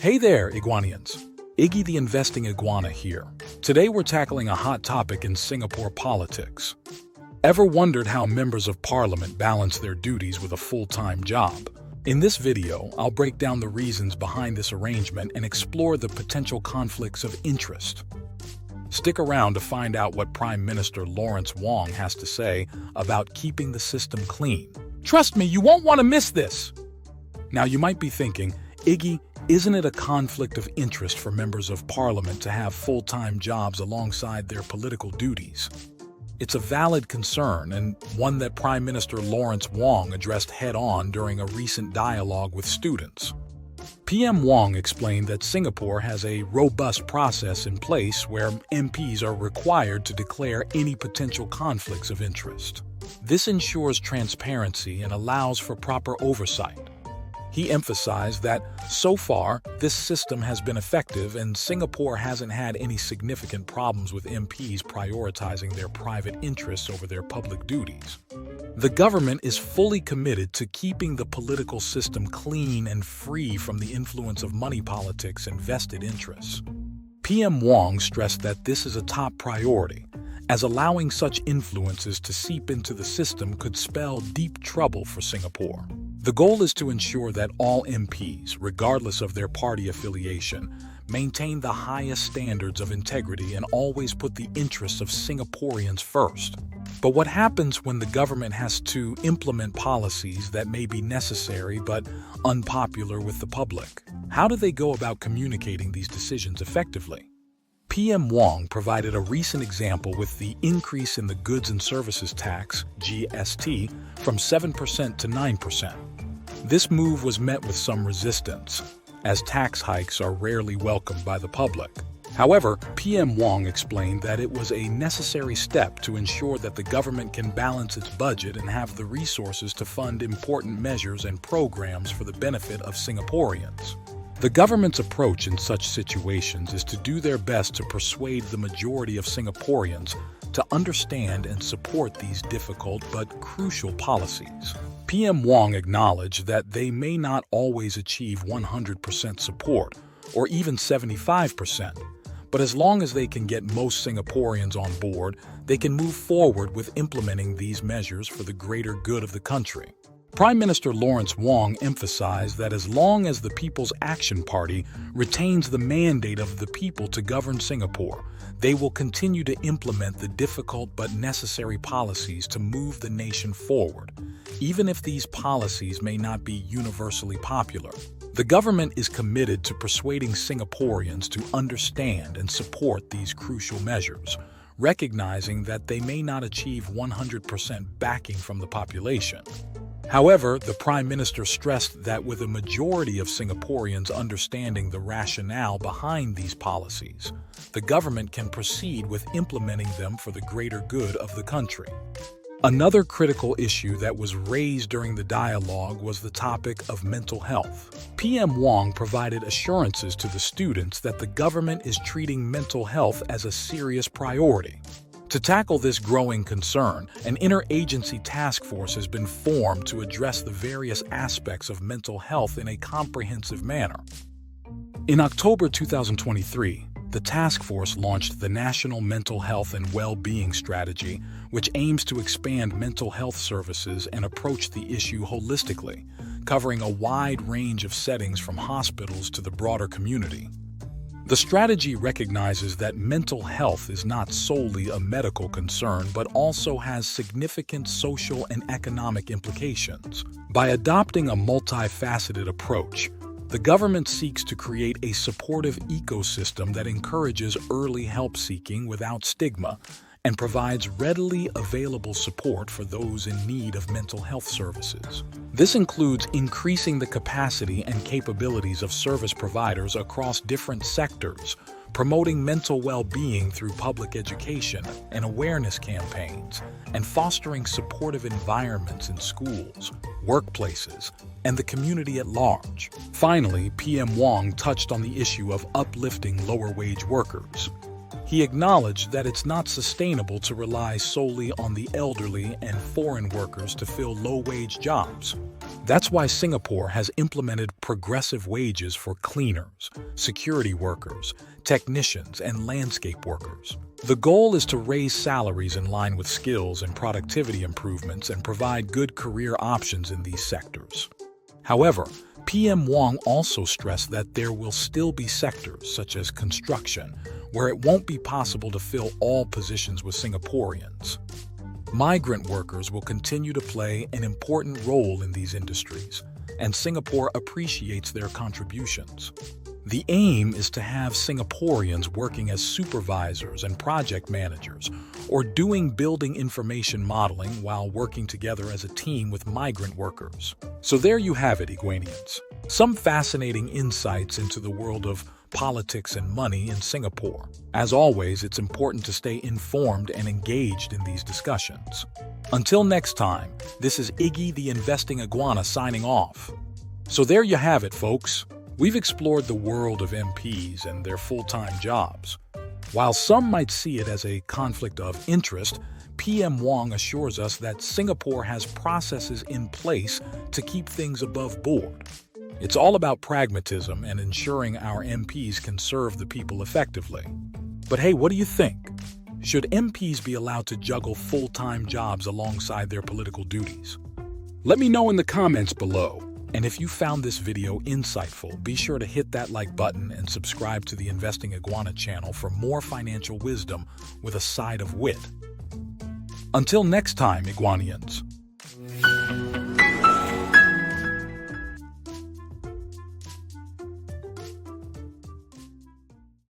Hey there, Iguanians. Iggy the Investing Iguana here. Today we're tackling a hot topic in Singapore politics. Ever wondered how members of parliament balance their duties with a full-time job? In this video, I'll break down the reasons behind this arrangement and explore the potential conflicts of interest. Stick around to find out what Prime Minister Lawrence Wong has to say about keeping the system clean. Trust me, you won't want to miss this! Now you might be thinking, Iggy, isn't it a conflict of interest for members of parliament to have full-time jobs alongside their political duties? It's a valid concern and one that Prime Minister Lawrence Wong addressed head-on during a recent dialogue with students. PM Wong explained that Singapore has a robust process in place where MPs are required to declare any potential conflicts of interest. This ensures transparency and allows for proper oversight. He emphasized that, so far, this system has been effective and Singapore hasn't had any significant problems with MPs prioritizing their private interests over their public duties. The government is fully committed to keeping the political system clean and free from the influence of money politics and vested interests. PM Wong stressed that this is a top priority, as allowing such influences to seep into the system could spell deep trouble for Singapore. The goal is to ensure that all MPs, regardless of their party affiliation, maintain the highest standards of integrity and always put the interests of Singaporeans first. But what happens when the government has to implement policies that may be necessary but unpopular with the public? How do they go about communicating these decisions effectively? PM Wong provided a recent example with the increase in the Goods and Services Tax, GST, from 7% to 9%. This move was met with some resistance, as tax hikes are rarely welcomed by the public. However, PM Wong explained that it was a necessary step to ensure that the government can balance its budget and have the resources to fund important measures and programs for the benefit of Singaporeans. The government's approach in such situations is to do their best to persuade the majority of Singaporeans to understand and support these difficult but crucial policies. PM Wong acknowledged that they may not always achieve 100% support, or even 75%, but as long as they can get most Singaporeans on board, they can move forward with implementing these measures for the greater good of the country. Prime Minister Lawrence Wong emphasized that as long as the People's Action Party retains the mandate of the people to govern Singapore, they will continue to implement the difficult but necessary policies to move the nation forward, even if these policies may not be universally popular. The government is committed to persuading Singaporeans to understand and support these crucial measures, recognizing that they may not achieve 100% backing from the population. However, the Prime Minister stressed that with a majority of Singaporeans understanding the rationale behind these policies, the government can proceed with implementing them for the greater good of the country. Another critical issue that was raised during the dialogue was the topic of mental health. PM Wong provided assurances to the students that the government is treating mental health as a serious priority. To tackle this growing concern, an interagency task force has been formed to address the various aspects of mental health in a comprehensive manner. In October 2023, the task force launched the National Mental Health and Well-Being Strategy, which aims to expand mental health services and approach the issue holistically, covering a wide range of settings from hospitals to the broader community. The strategy recognizes that mental health is not solely a medical concern but also has significant social and economic implications. By adopting a multifaceted approach, the government seeks to create a supportive ecosystem that encourages early help seeking without stigma and provides readily available support for those in need of mental health services. This includes increasing the capacity and capabilities of service providers across different sectors, promoting mental well-being through public education and awareness campaigns, and fostering supportive environments in schools, workplaces, and the community at large. Finally, PM Wong touched on the issue of uplifting lower-wage workers. He acknowledged that it's not sustainable to rely solely on the elderly and foreign workers to fill low-wage jobs. That's why Singapore has implemented progressive wages for cleaners, security workers, technicians, and landscape workers. The goal is to raise salaries in line with skills and productivity improvements and provide good career options in these sectors. However, PM Wong also stressed that there will still be sectors, such as construction, where it won't be possible to fill all positions with Singaporeans. Migrant workers will continue to play an important role in these industries, and Singapore appreciates their contributions. The aim is to have Singaporeans working as supervisors and project managers, or doing building information modeling while working together as a team with migrant workers. So there you have it, Iguanians. Some fascinating insights into the world of politics and money in Singapore. As always, it's important to stay informed and engaged in these discussions. Until next time, this is Iggy the Investing Iguana signing off. So there you have it, folks. We've explored the world of MPs and their full-time jobs. While some might see it as a conflict of interest, PM Wong assures us that Singapore has processes in place to keep things above board. It's all about pragmatism and ensuring our MPs can serve the people effectively. But hey, what do you think? Should MPs be allowed to juggle full-time jobs alongside their political duties? Let me know in the comments below. And if you found this video insightful, be sure to hit that like button and subscribe to the Investing Iguana channel for more financial wisdom with a side of wit. Until next time, Iguanians.